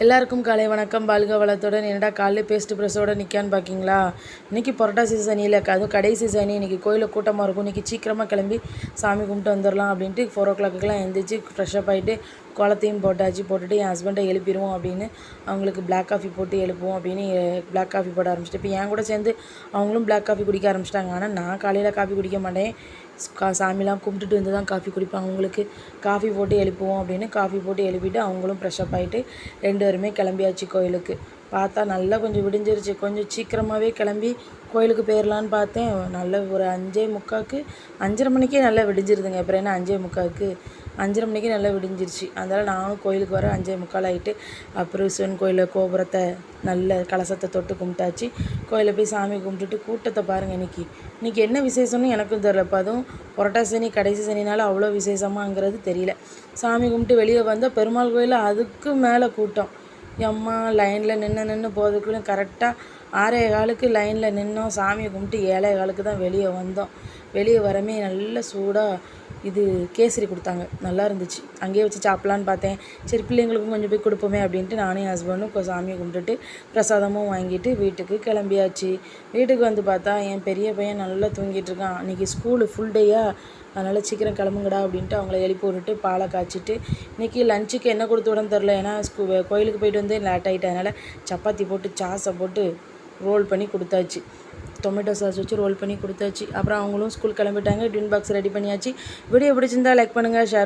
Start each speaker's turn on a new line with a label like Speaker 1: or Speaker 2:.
Speaker 1: எல்லாருக்கும் காலை வணக்கம். வாழ்க வளத்துடன். என்னடா காலையில பேஸ்ட் ப்ரெஸ்ஸோட நிற்கான்னு பார்க்கிங்களா? இன்றைக்கி புரட்டாசி சனியில் அதுவும் கடைசி சனி. இன்றைக்கி கோயிலில் கூட்டமாக இருக்கும். இன்றைக்கி சீக்கிரமாக கிளம்பி சாமி கும்பிட்டு வந்துடலாம் அப்படின்ட்டு 4 o'clockலாம் எழுந்திரிச்சு ஃப்ரெஷ்ஷப் ஆகிட்டு கோலத்தையும் போட்டுட்டு என் ஹஸ்பண்டை எழுப்பிடுவோம் அப்படின்னு அவங்களுக்கு பிளாக் காஃபி போட்டு எழுப்புவோம் அப்படின்னு பிளாக் காஃபி போட ஆரம்பிச்சிட்டு இப்போ என் கூட சேர்ந்து அவங்களும் பிளாக் காஃபி குடிக்க ஆரம்பிச்சிட்டாங்க. ஆனால் நான் காலையில் காஃபி குடிக்க மாட்டேன். சாமிலாம் கும்பிட்டுட்டு வந்து தான் காஃபி குடிப்பேன். அவங்களுக்கு காஃபி போட்டு எழுப்புவோம் அப்படின்னு காஃபி போட்டு எழுப்பிட்டு அவங்களும் ஃப்ரெஷ்ஷப் ஆகிட்டு 2 பேருமே கிளம்பியாச்சு கோயிலுக்கு. பார்த்தா நல்லா கொஞ்சம் விடிஞ்சிருச்சு. கொஞ்சம் சீக்கிரமாகவே கிளம்பி கோயிலுக்கு போயிடலான்னு பார்த்தேன். நல்ல ஒரு 5:45 5:30 மணிக்கே நல்லா விடிஞ்சிருதுங்க. அப்புறம் என்ன 5:45 5:30 மணிக்கே நல்லா விடிஞ்சிருச்சு. அதனால் நானும் கோயிலுக்கு வர 5:45 ஆகிட்டு அப்புறம் சிவன் கோயிலில் கோபுரத்தை நல்ல கலசத்தை தொட்டு கும்பிட்டாச்சு. கோயிலில் போய் சாமி கும்பிட்டுட்டு கூட்டத்தை பாருங்கள். இன்றைக்கி என்ன விசேஷம்னு எனக்கும் தெரியலப்பா. அதுவும் புரட்டாசி சனி கடைசி சனினால அவ்வளோ விசேஷமாங்கிறது தெரியல. சாமி கும்பிட்டு வெளியே வந்தால் பெருமாள் கோயிலில் அதுக்கு மேலே கூட்டம். எம்மா லைனில் நின்று போகிறதுக்குள்ளே கரெக்டாக 6:15 லைனில் நின்றோம். சாமியை கும்பிட்டு 7:15 தான் வெளியே வந்தோம். வெளியே வரமே நல்ல சூடாக இது கேசரி கொடுத்தாங்க. நல்லா இருந்துச்சு. அங்கேயே வச்சு சாப்பிட்லான்னு பார்த்தேன். சரி பிள்ளைங்களுக்கும் கொஞ்சம் போய் கொடுப்போமே அப்படின்ட்டு நானும் என் ஹஸ்பண்டும் சாமியை கும்பிட்டுட்டு பிரசாதமும் வாங்கிட்டு வீட்டுக்கு கிளம்பியாச்சு. வீட்டுக்கு வந்து பார்த்தா என் பெரிய பையன் நல்லா தூங்கிட்டு இருக்கான். அன்றைக்கி ஸ்கூலு ஃபுல் டேயாக, அதனால் சீக்கிரம் கிளம்புங்கடா அப்படின்ட்டு அவங்கள எழுப்பி விட்டுட்டு பாலை காய்ச்சிட்டு இன்றைக்கி லஞ்சுக்கு என்ன கொடுத்து விடன்னு தெரில. ஏன்னா கோயிலுக்கு போயிட்டு வந்து லேட் ஆகிட்டு, அதனால் சப்பாத்தி போட்டு சாஸை போட்டு ரோல் பண்ணி கொடுத்தாச்சு. டொமேட்டோ சாஸ் வச்சு ரோல் பண்ணி கொடுத்தாச்சு. அப்புறம் அவங்களும் ஸ்கூல் கிளம்பிட்டாங்க. டிஃபன் பாக்ஸ் ரெடி பண்ணியாச்சு. வீடியோ பிடிச்சிருந்தா லைக் பண்ணுங்கள், ஷேர்